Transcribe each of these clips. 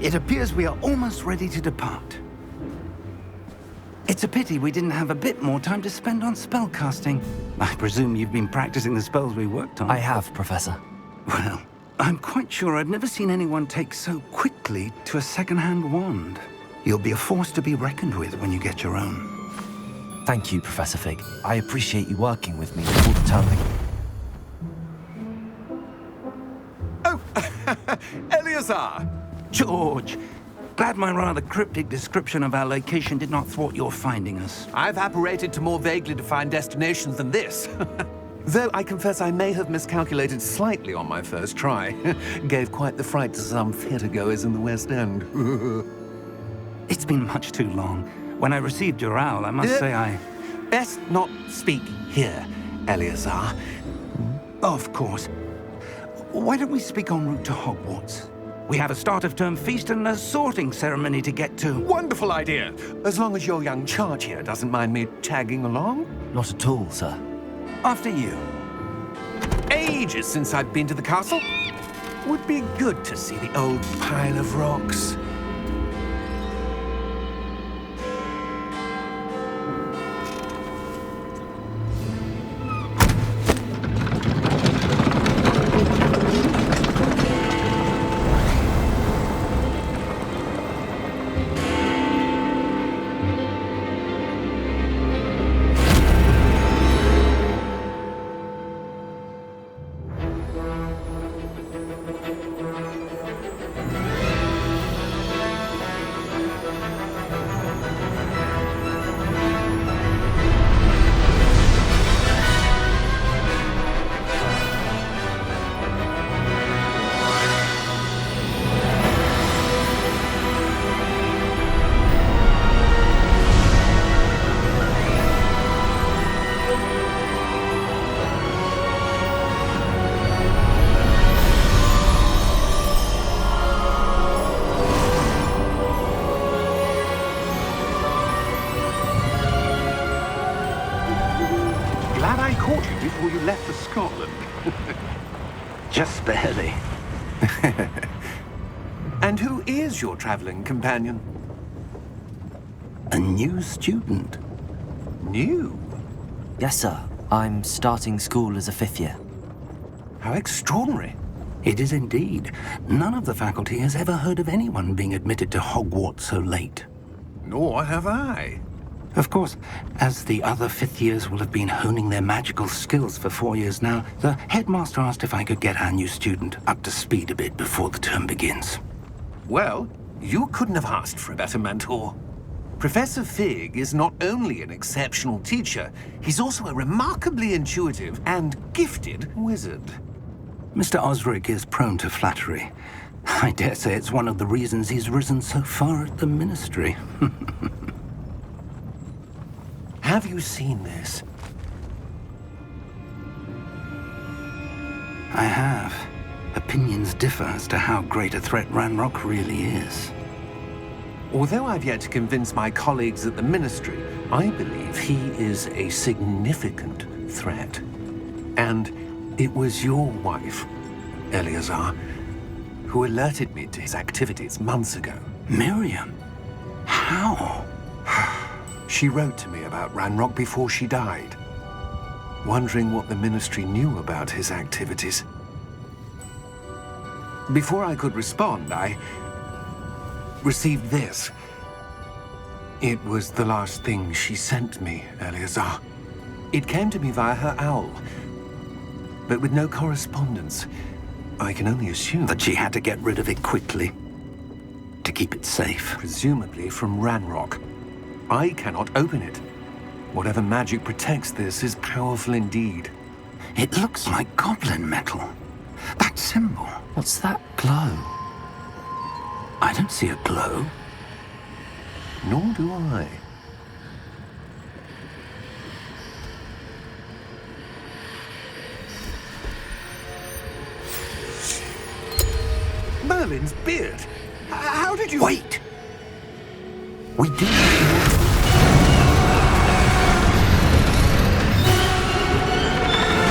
It appears we are almost ready to depart. It's a pity we didn't have a bit more time to spend on spellcasting. I presume you've been practicing the spells we worked on. I have, Professor. Well, I'm quite sure I've never seen anyone take so quickly to a second-hand wand. You'll be a force to be reckoned with when you get your own. Thank you, Professor Fig. I appreciate you working with me all the time. Oh, Eleazar! George! Glad my rather cryptic description of our location did not thwart your finding us. I've apparated to more vaguely defined destinations than this. Though I confess I may have miscalculated slightly on my first try. Gave quite the fright to some theatre-goers in the West End. It's been much too long. When I received your owl, I must say I... Best not speak here, Eleazar. Of course. Why don't we speak en route to Hogwarts? We have a start-of-term feast and a sorting ceremony to get to. Wonderful idea! As long as your young charge here doesn't mind me tagging along. Not at all, sir. After you. Ages since I've been to the castle. Would be good to see the old pile of rocks. Glad I caught you before you left for Scotland. Just barely. And who is your traveling companion? A new student. New? Yes, sir. I'm starting school as a 5th year. How extraordinary. It is indeed. None of the faculty has ever heard of anyone being admitted to Hogwarts so late. Nor have I. Of course, as the other 5th years will have been honing their magical skills for 4 years now, the headmaster asked if I could get our new student up to speed a bit before the term begins. Well, you couldn't have asked for a better mentor. Professor Fig is not only an exceptional teacher, he's also a remarkably intuitive and gifted wizard. Mr. Osric is prone to flattery. I dare say it's one of the reasons he's risen so far at the ministry. Have you seen this? I have. Opinions differ as to how great a threat Ranrock really is. Although I've yet to convince my colleagues at the Ministry, I believe he is a significant threat. And it was your wife, Eleazar, who alerted me to his activities months ago. Miriam? How? She wrote to me about Ranrock before she died, wondering what the Ministry knew about his activities. Before I could respond, I received this. It was the last thing she sent me, Eleazar. It came to me via her owl, but with no correspondence. I can only assume That she had to get rid of it quickly, to keep it safe. presumably from Ranrock. I cannot open it. Whatever magic protects this is powerful indeed. It looks like goblin metal. That symbol. What's that glow? I don't see a glow. Nor do I. Merlin's beard! How did you... Wait! We do...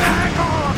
Hang on!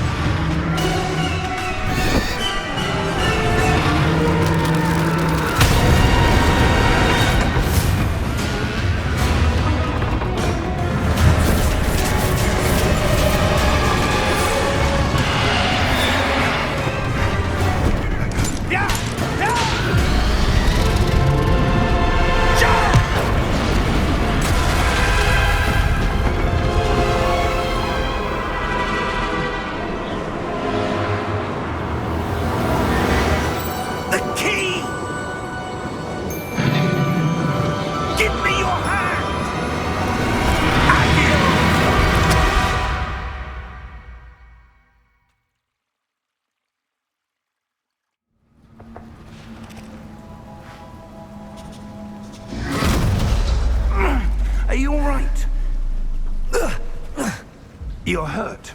You're hurt.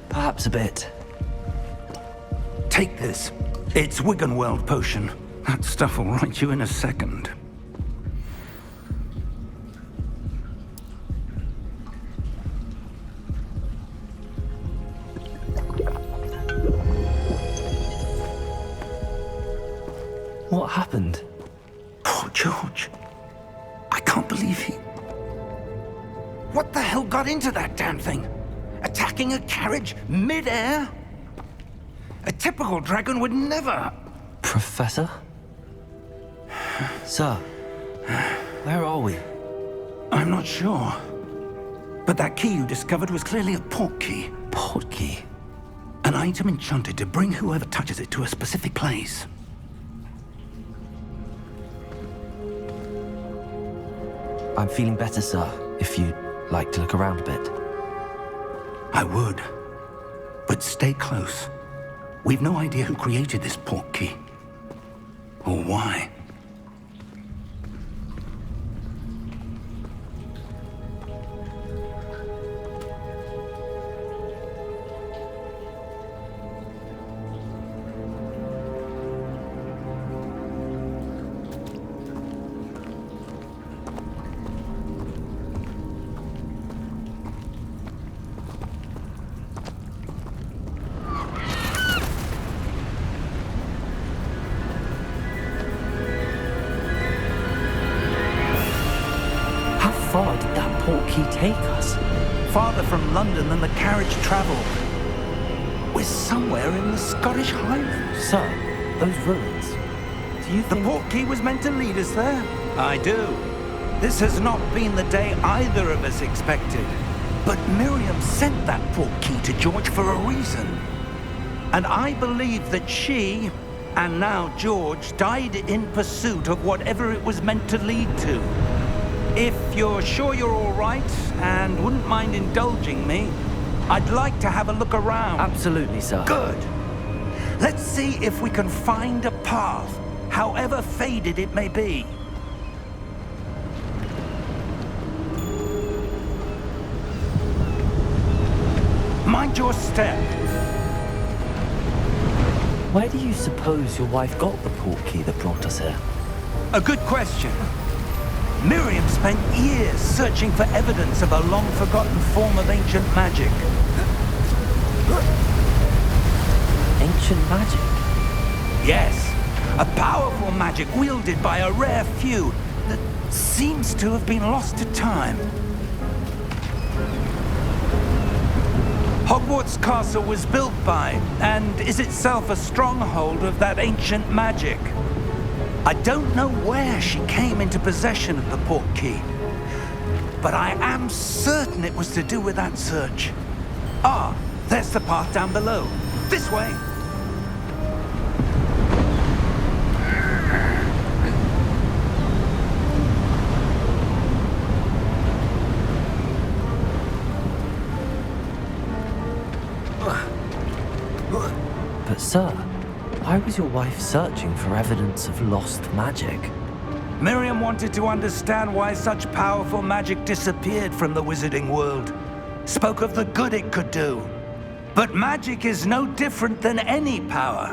Perhaps a bit. Take this. It's Wiggenweld potion. That stuff will right you in a second. What happened? Poor George. I can't believe he... What the hell got into that damn thing? Attacking a carriage mid-air? A typical dragon would never... Professor? Sir, where are we? I'm not sure. But that key you discovered was clearly a port key. Port key? An item enchanted to bring whoever touches it to a specific place. I'm feeling better, sir, if you'd like to look around a bit. I would. But stay close. We've no idea who created this port key. Or why. How far did that port key take us? Farther from London than the carriage traveled. We're somewhere in the Scottish Highlands. Sir, those ruins. Do you The think... port key was meant to lead us there? I do. This has not been the day either of us expected. But Miriam sent that port key to George for a reason. And I believe that she, and now George, died in pursuit of whatever it was meant to lead to. If you're sure you're all right and wouldn't mind indulging me, I'd like to have a look around. Absolutely, sir. Good. Let's see if we can find a path, however faded it may be. Mind your step. Where do you suppose your wife got the port key that brought us here? A good question. Miriam spent years searching for evidence of a long-forgotten form of ancient magic. Ancient magic? Yes, a powerful magic wielded by a rare few that seems to have been lost to time. Hogwarts Castle was built by, and is itself a stronghold of that ancient magic. I don't know where she came into possession of the port key, but I am certain it was to do with that search. Ah, there's the path down below. This way. But sir, why was your wife searching for evidence of lost magic? Miriam wanted to understand why such powerful magic disappeared from the wizarding world. Spoke of the good it could do. But magic is no different than any power.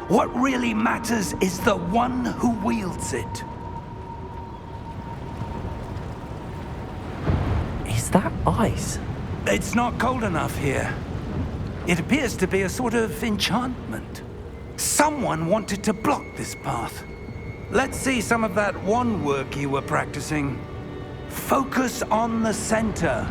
What really matters is the one who wields it. Is that ice? It's not cold enough here. It appears to be a sort of enchantment. Someone wanted to block this path. Let's see some of that wand work you were practicing. Focus on the center.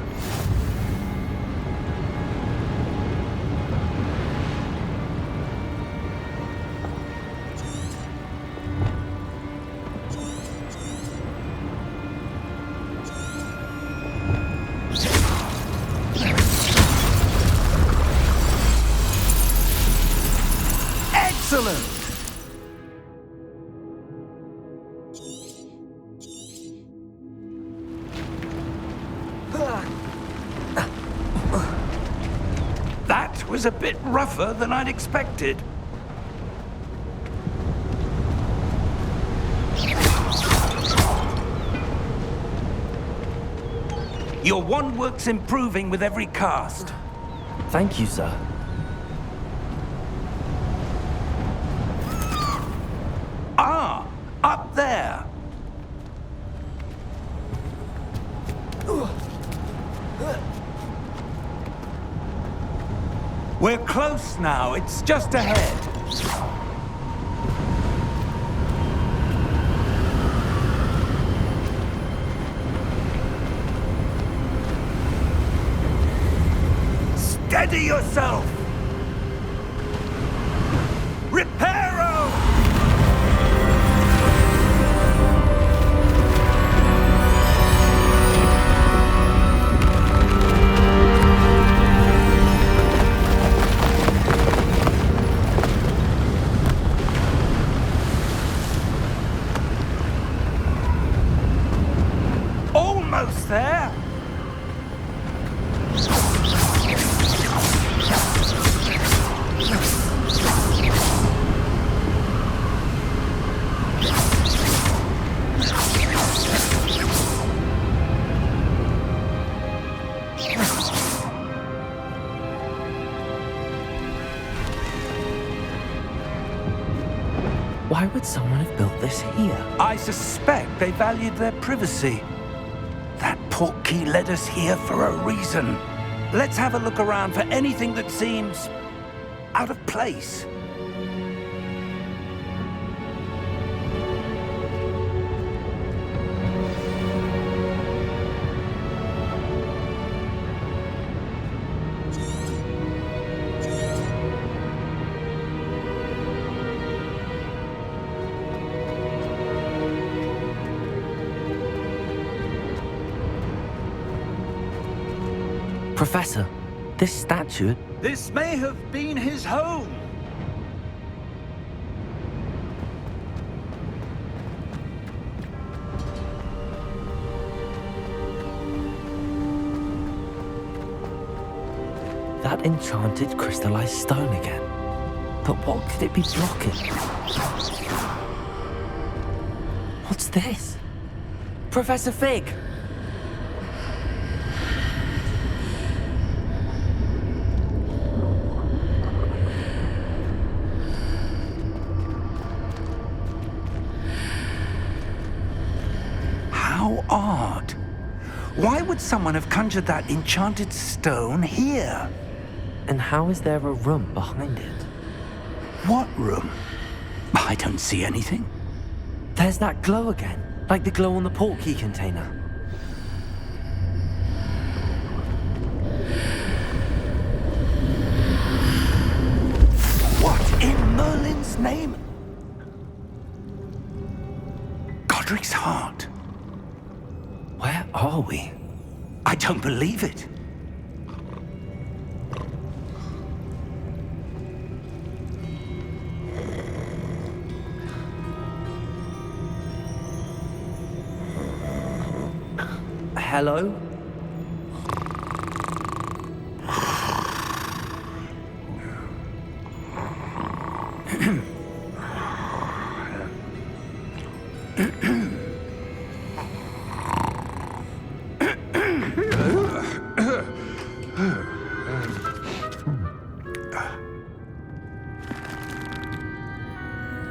Excellent! That was a bit rougher than I'd expected. Your wand works improving with every cast. Thank you, sir. Ah, up there. We're close now. It's just ahead. Steady yourself! Reparo! Almost there! Why would someone have built this here? I suspect they valued their privacy. That portkey led us here for a reason. Let's have a look around for anything that seems out of place. Professor, this statue... This may have been his home. That enchanted crystallized stone again. But what could it be blocking? What's this? Professor Fig! How odd. Why would someone have conjured that enchanted stone here? And how is there a room behind it? What room? I don't see anything. There's that glow again, like the glow on the portkey container. What in Merlin's name? Godric's heart. Where are we? I don't believe it. Hello?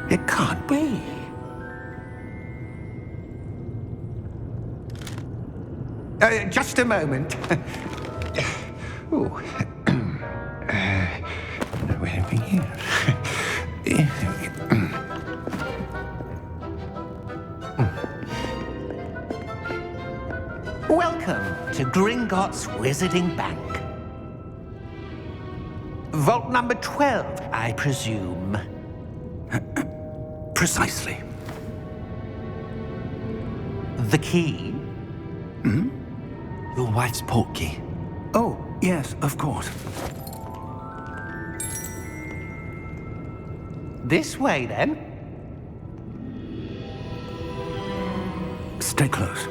It can't be. Just a moment. Ooh. Where are we here? Welcome to Gringotts Wizarding Bank. Vault number 12, I presume. Precisely. The key? Your wife's portkey. Oh, yes, of course. This way, then. Stay close.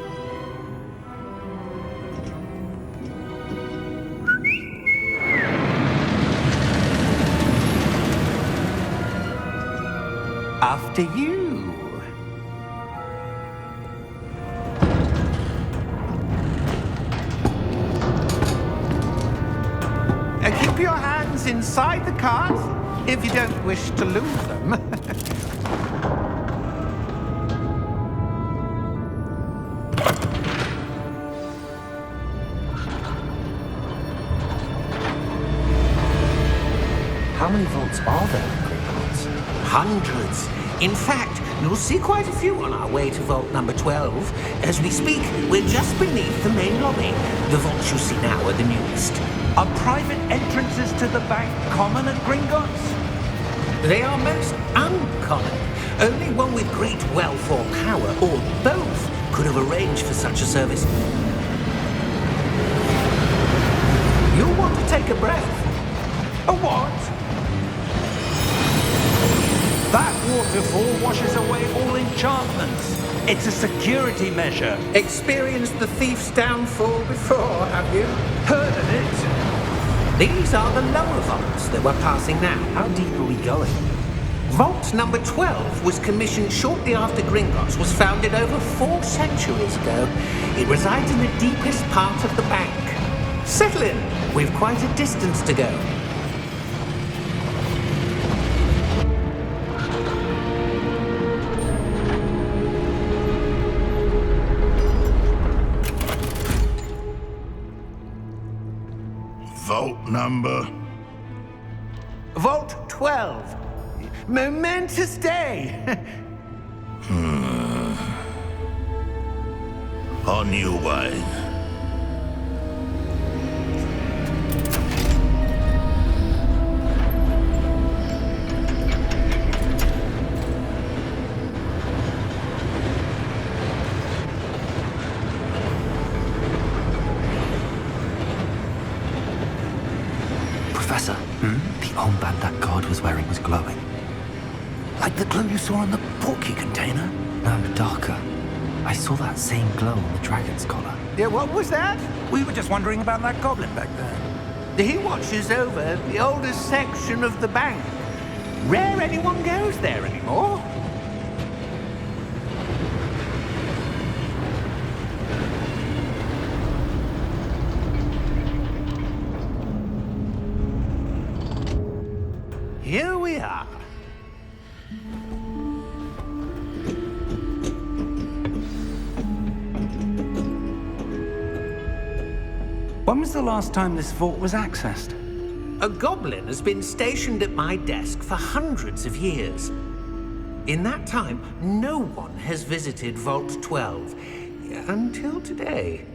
After you. numbers inside the cards, if you don't wish to lose them. How many vaults are there in Gringotts? Hundreds. In fact, you'll see quite a few on our way to vault number 12. As we speak, we're just beneath the main lobby. The vaults you see now are the newest. Are private entrances to the bank common at Gringotts? They are most uncommon. Only one with great wealth or power, or both, could have arranged for such a service. You'll want to take a breath. A what? That waterfall washes away all enchantments. It's a security measure. Experienced the thief's downfall before, have you? Heard of it? These are the lower vaults that we're passing now. How deep are we going? Vault number 12 was commissioned shortly after Gringotts was founded over 4 centuries ago. It resides in the deepest part of the bank. Settle in. We've quite a distance to go. Vault number? Vault 12. Momentous day. On your way. Professor, the armband that guard was wearing was glowing. Like the glow you saw on the portkey container? No, darker. I saw that same glow on the dragon's collar. Yeah, what was that? We were just wondering about that goblin back there. He watches over the oldest section of the bank. Rare anyone goes there anymore. Here we are. When was the last time this vault was accessed? A goblin has been stationed at my desk for hundreds of years. In that time, no one has visited Vault 12 until today.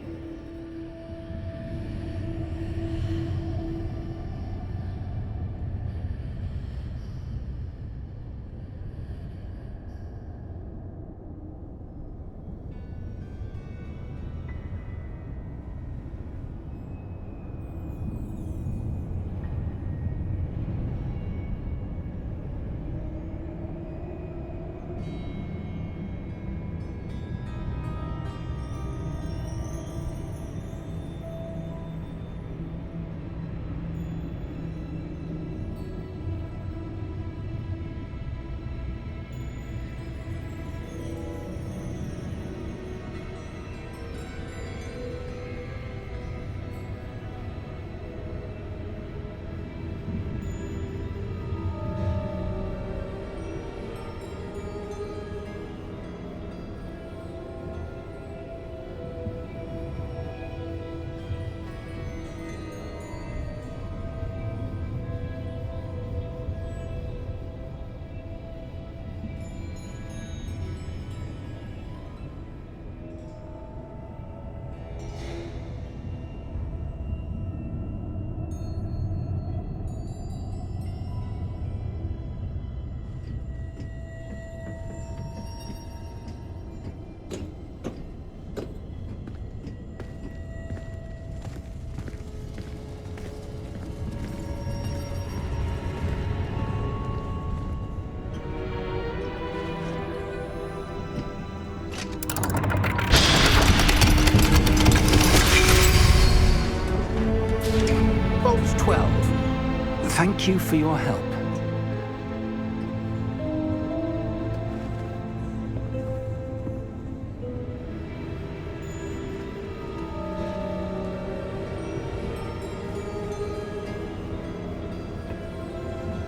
Vault 12. Thank you for your help.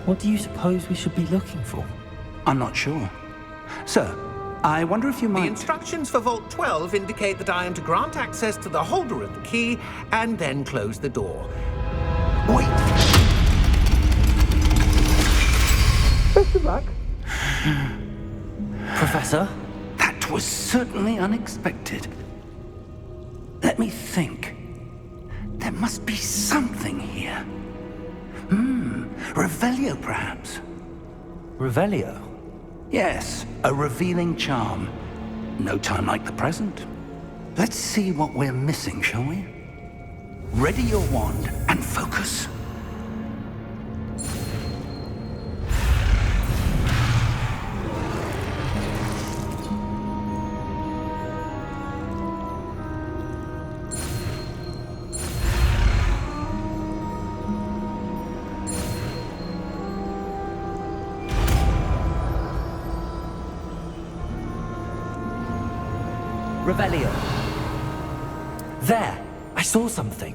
What do you suppose we should be looking for? I'm not sure. Sir, I wonder if you The might... instructions for Vault 12 indicate that I am to grant access to the holder of the key and then close the door. Wait! Best of luck. Professor? That was certainly unexpected. Let me think. There must be something here. Revelio, perhaps? Revelio? Yes, a revealing charm. No time like the present. Let's see what we're missing, shall we? Ready your wand and focus. Revelio. There! I saw something.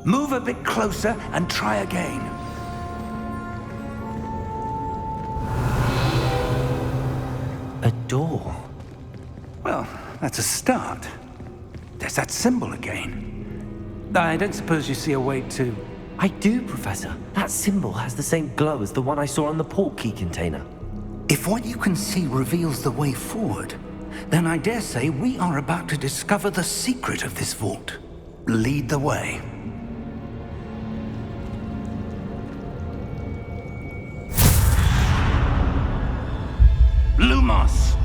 Move a bit closer and try again. A door. Well, that's a start. There's that symbol again. I don't suppose you see a way to... I do, Professor. That symbol has the same glow as the one I saw on the portkey container. If what you can see reveals the way forward, then I dare say we are about to discover the secret of this vault. Lead the way. Lumos!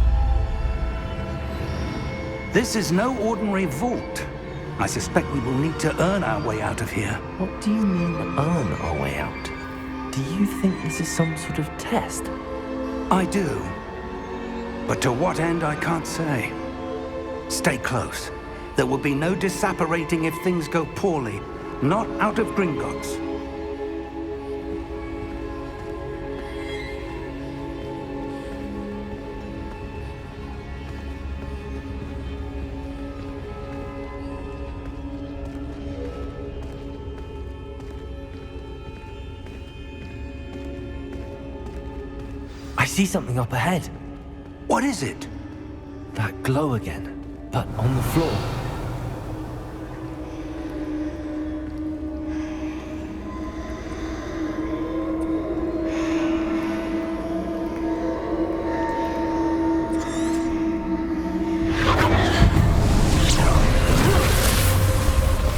This is no ordinary vault. I suspect we will need to earn our way out of here. What do you mean, earn our way out? Do you think this is some sort of test? I do. But to what end, I can't say. Stay close. There will be no disapparating if things go poorly. Not out of Gringotts. I see something up ahead. What is it? That glow again, but on the floor.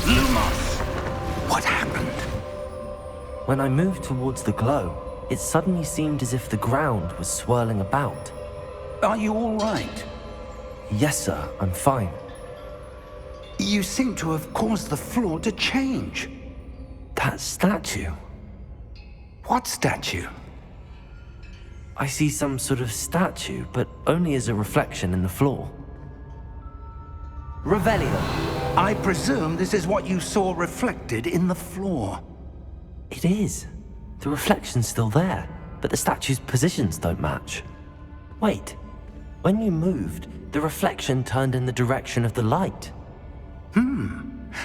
Lumos! What happened? When I moved towards the glow, it suddenly seemed as if the ground was swirling about. Are you all right? Yes, sir, I'm fine. You seem to have caused the floor to change. That statue. What statue? I see some sort of statue, but only as a reflection in the floor. Revelio. I presume this is what you saw reflected in the floor. It is. The reflection's still there, but the statue's positions don't match. Wait. When you moved, the reflection turned in the direction of the light.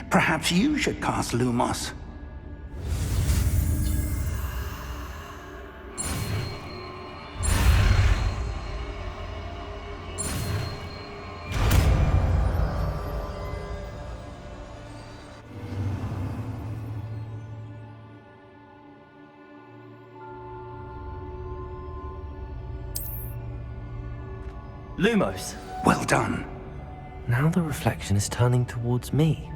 Perhaps you should cast Lumos. Lumos. Well done. Now the reflection is turning towards me.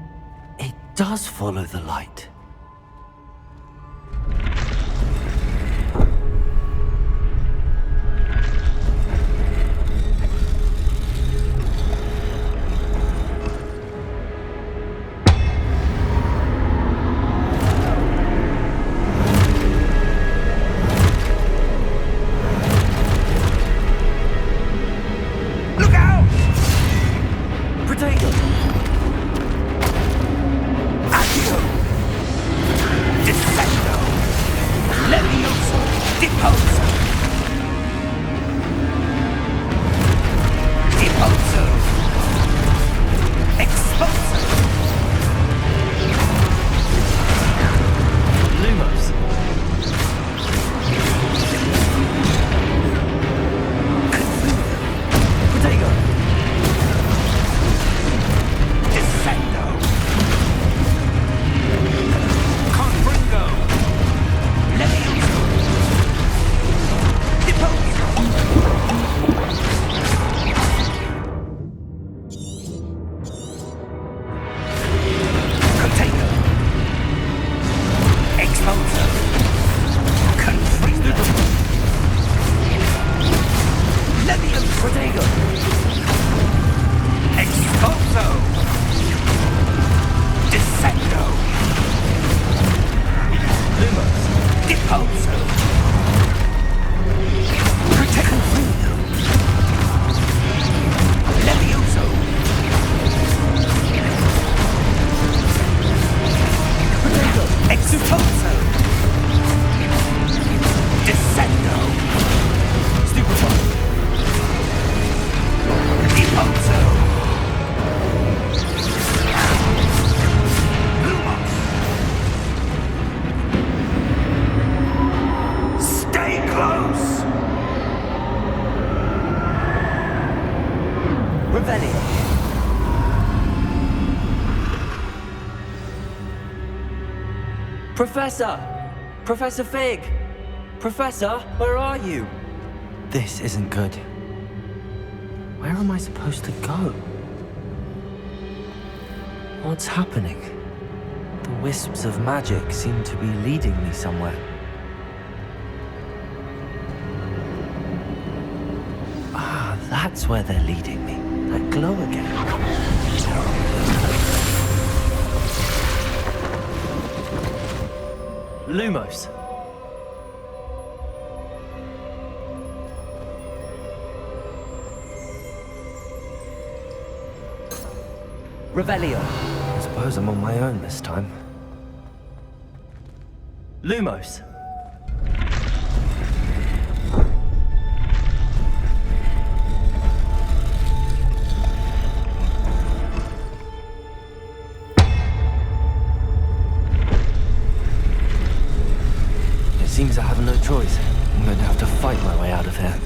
It does follow the light. Look out! Potato! Accio! Professor! Professor Fig! Professor, where are you? This isn't good. Where am I supposed to go? What's happening? The wisps of magic seem to be leading me somewhere. Ah, that's where they're leading me. That glow again. Lumos. Revelio. I suppose I'm on my own this time. Lumos. It seems I have no choice. I'm going to have to fight my way out of here.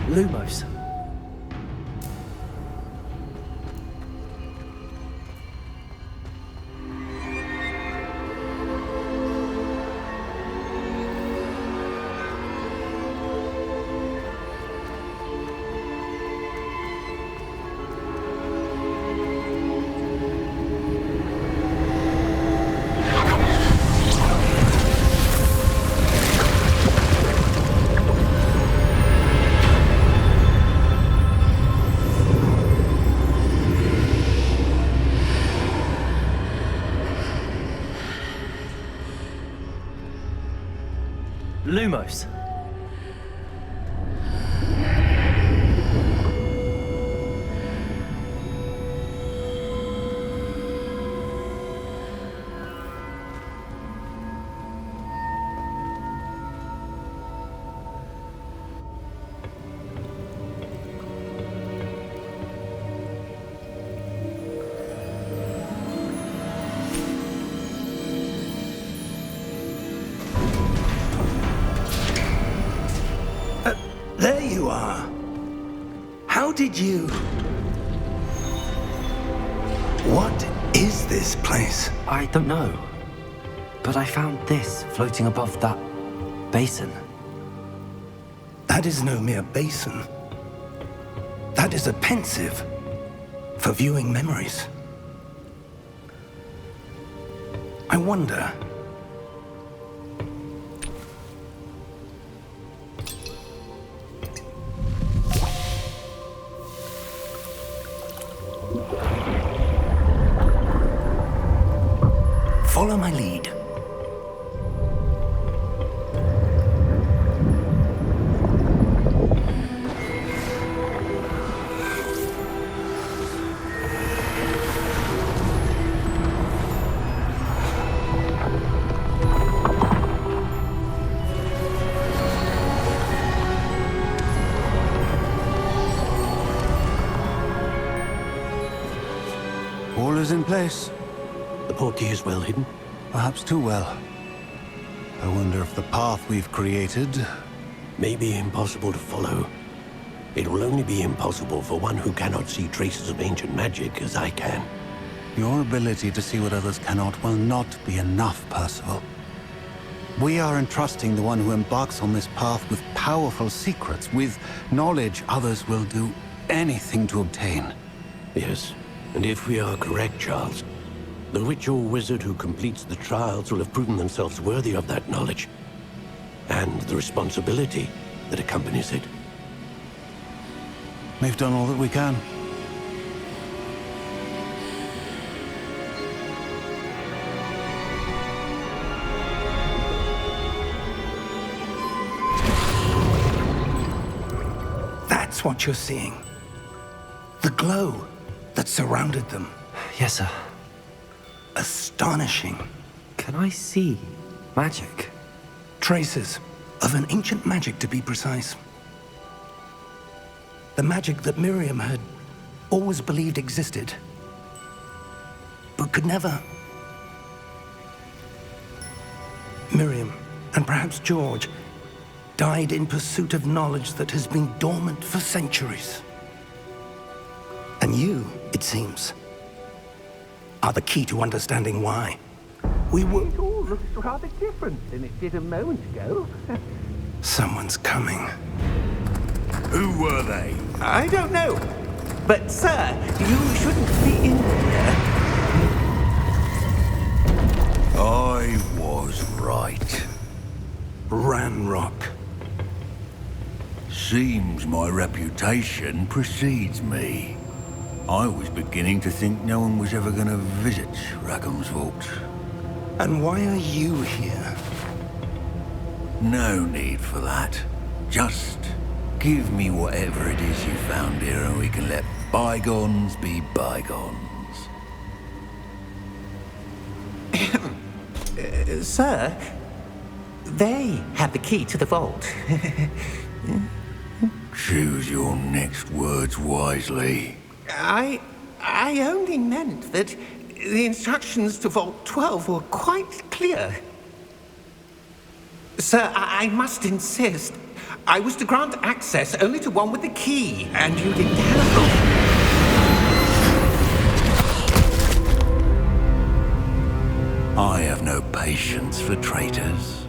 Lumos. Lumos. There you are. How did you... What is this place? I don't know. But I found this floating above that basin. That is no mere basin. That is a pensive for viewing memories. I wonder... Follow my lead. All is in place. The portkey is well hidden. Perhaps too well. I wonder if the path we've created... May be impossible to follow. It will only be impossible for one who cannot see traces of ancient magic as I can. Your ability to see what others cannot will not be enough, Percival. We are entrusting the one who embarks on this path with powerful secrets, with knowledge others will do anything to obtain. Yes, and if we are correct, Charles, the witch or wizard who completes the trials will have proven themselves worthy of that knowledge, and the responsibility that accompanies it. We've done all that we can. That's what you're seeing. The glow that surrounded them. Yes, sir. Astonishing. Can I see magic? Traces of an ancient magic, to be precise. The magic that Miriam had always believed existed, but could never. Miriam, and perhaps George, died in pursuit of knowledge that has been dormant for centuries. And you, it seems, are the key to understanding why. We were... It all looks rather different than it did a moment ago. Someone's coming. Who were they? I don't know. But, sir, you shouldn't be in here. I was right. Ranrock. Seems my reputation precedes me. I was beginning to think no one was ever going to visit Rackham's vault. And why are you here? No need for that. Just give me whatever it is you found here and we can let bygones be bygones. Sir, they have the key to the vault. Choose your next words wisely. I only meant that the instructions to Vault 12 were quite clear. Sir, I must insist. I was to grant access only to one with the key, and you didn't have I have no patience for traitors.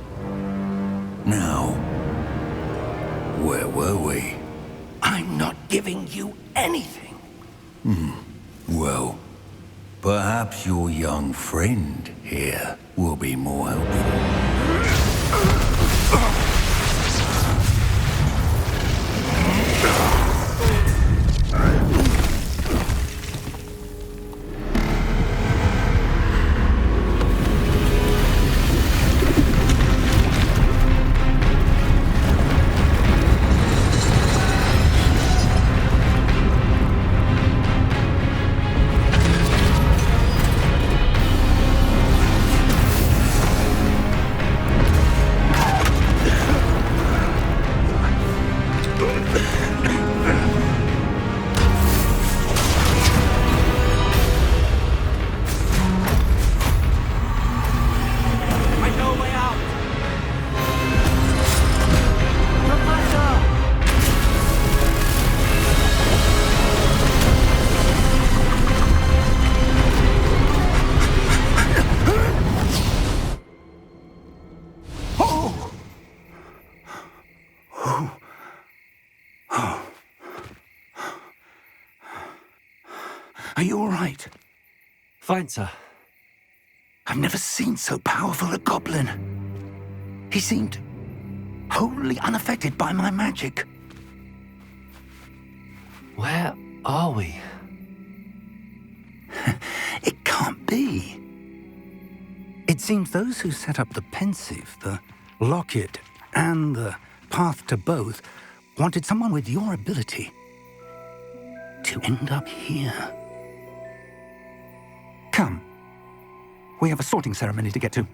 Now, where were we? I'm not giving you anything. Well, perhaps your young friend here will be more helpful. Are you all right? Fine, sir. I've never seen so powerful a goblin. He seemed wholly unaffected by my magic. Where are we? It can't be. It seems those who set up the pensive, the locket, and the path to both wanted someone with your ability to end up here. Come. We have a sorting ceremony to get to.